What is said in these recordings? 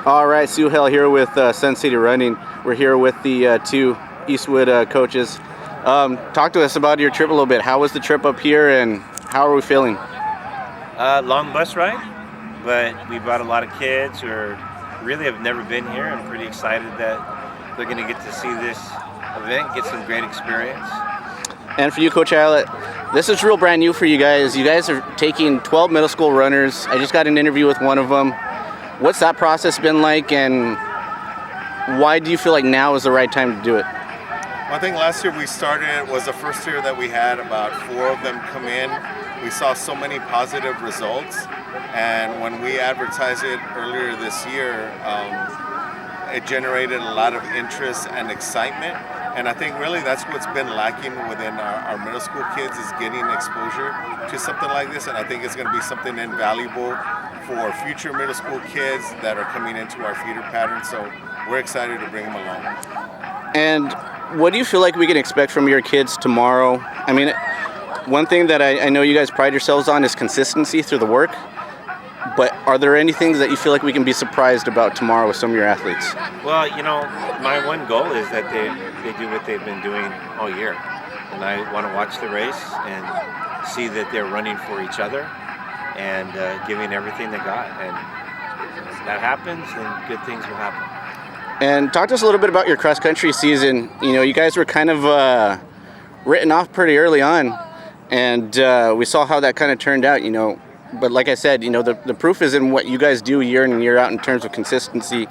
All right, Suhail here with Sun City Running. We're here with the two Eastwood coaches. Talk to us about your trip a little bit. How was the trip up here, and how are we feeling? Long bus ride, but we brought a lot of kids who really have never been here. I'm pretty excited that they're going to get to see this event, get some great experience. And for you, Coach Hallett, this is real brand new for you guys. You guys are taking 12 middle school runners. I just got an interview with one of them. What's that process been like, and why do you feel like now is the right time to do it? I think last year we started, it was the first year that we had about 4 of them come in. We saw so many positive results, and when we advertised it earlier this year, it generated a lot of interest and excitement. And I think really that's what's been lacking within our middle school kids is getting exposure to something like this. And I think it's going to be something invaluable for future middle school kids that are coming into our feeder pattern. So we're excited to bring them along. And what do you feel like we can expect from your kids tomorrow? I mean, one thing that I know you guys pride yourselves on is consistency through the work. But are there any things that you feel like we can be surprised about tomorrow with some of your athletes? Well, my one goal is that they do what they've been doing all year. And I want to watch the race and see that they're running for each other and giving everything they got. And if that happens, then good things will happen. And talk to us a little bit about your cross-country season. You guys were kind of written off pretty early on, and we saw how that kind of turned out, But like I said, the proof is in what you guys do year in and year out in terms of consistency.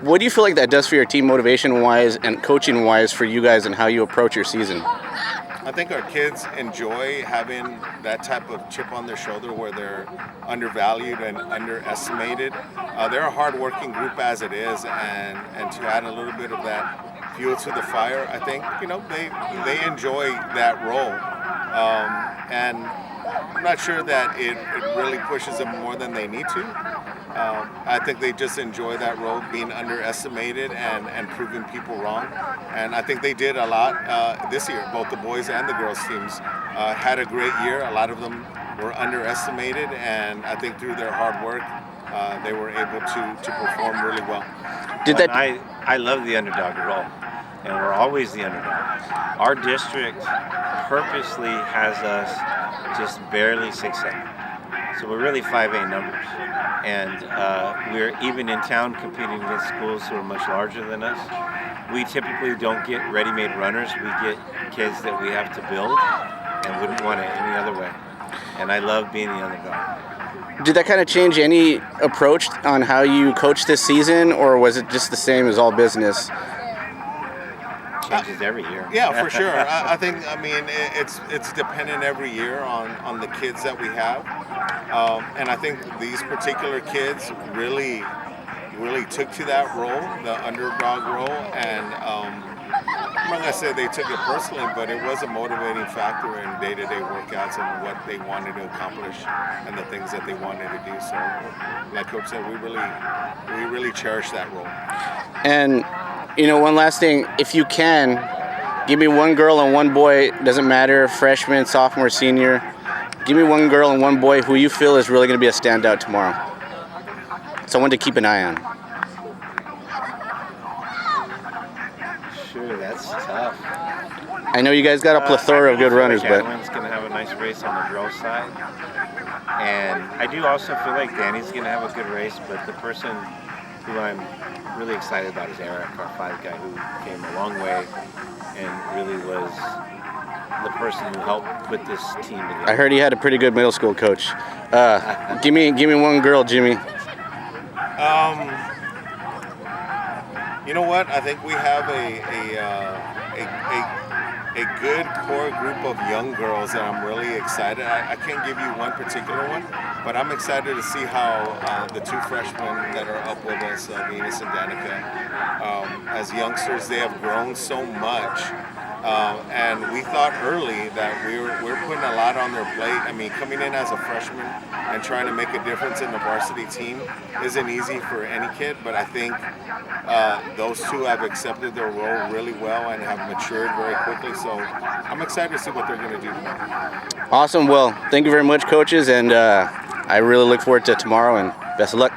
What do you feel like that does for your team motivation-wise and coaching-wise for you guys and how you approach your season? I think our kids enjoy having that type of chip on their shoulder where they're undervalued and underestimated. They're a hard-working group as it is, and to add a little bit of that fuel to the fire, I think, they enjoy that role. And I'm not sure that it really pushes them more than they need to. I think they just enjoy that role, being underestimated and proving people wrong. And I think they did a lot this year. Both the boys and the girls teams had a great year. A lot of them were underestimated, and I think through their hard work, they were able to perform really well. I love the underdog role, and we're always the underdog. Our district purposely has us just barely 6A. So we're really 5A numbers. And we're even in town competing against schools who are much larger than us. We typically don't get ready-made runners. We get kids that we have to build and wouldn't want it any other way. And I love being the underdog. Did that kind of change any approach on how you coach this season, or was it just the same as all business? Changes every year. Yeah, for sure. I think, it's dependent every year on the kids that we have. And I think these particular kids really took to that role, the underdog role. And I'm not going to say they took it personally, but it was a motivating factor in day-to-day workouts and what they wanted to accomplish and the things that they wanted to do. So, like Coach said, we really cherish that role. And one last thing, if you can, give me one girl and one boy, doesn't matter, freshman, sophomore, senior. Give me one girl and one boy who you feel is really going to be a standout tomorrow. Someone to keep an eye on. Sure, that's tough. I know you guys got a plethora of good runners, but Adelyn's going to have a nice race on the girls' side. And I do also feel like Danny's going to have a good race, but the person who I'm really excited about is Eric, our 5 guy, who came a long way and really was the person who helped put this team together. I heard he had a pretty good middle school coach. Give me one girl, Jimmy. You know what? I think we have a good core group of young girls that I'm really excited. I can't give you one particular one, but I'm excited to see how the 2 freshmen that are up with us, Venus and Danica, as youngsters, they have grown so much. And we thought early that we're putting a lot on their plate. Coming in as a freshman and trying to make a difference in the varsity team isn't easy for any kid, but I think those 2 have accepted their role really well and have matured very quickly. So I'm excited to see what they're going to do tomorrow. Awesome. Well, thank you very much, coaches, and I really look forward to tomorrow, and best of luck.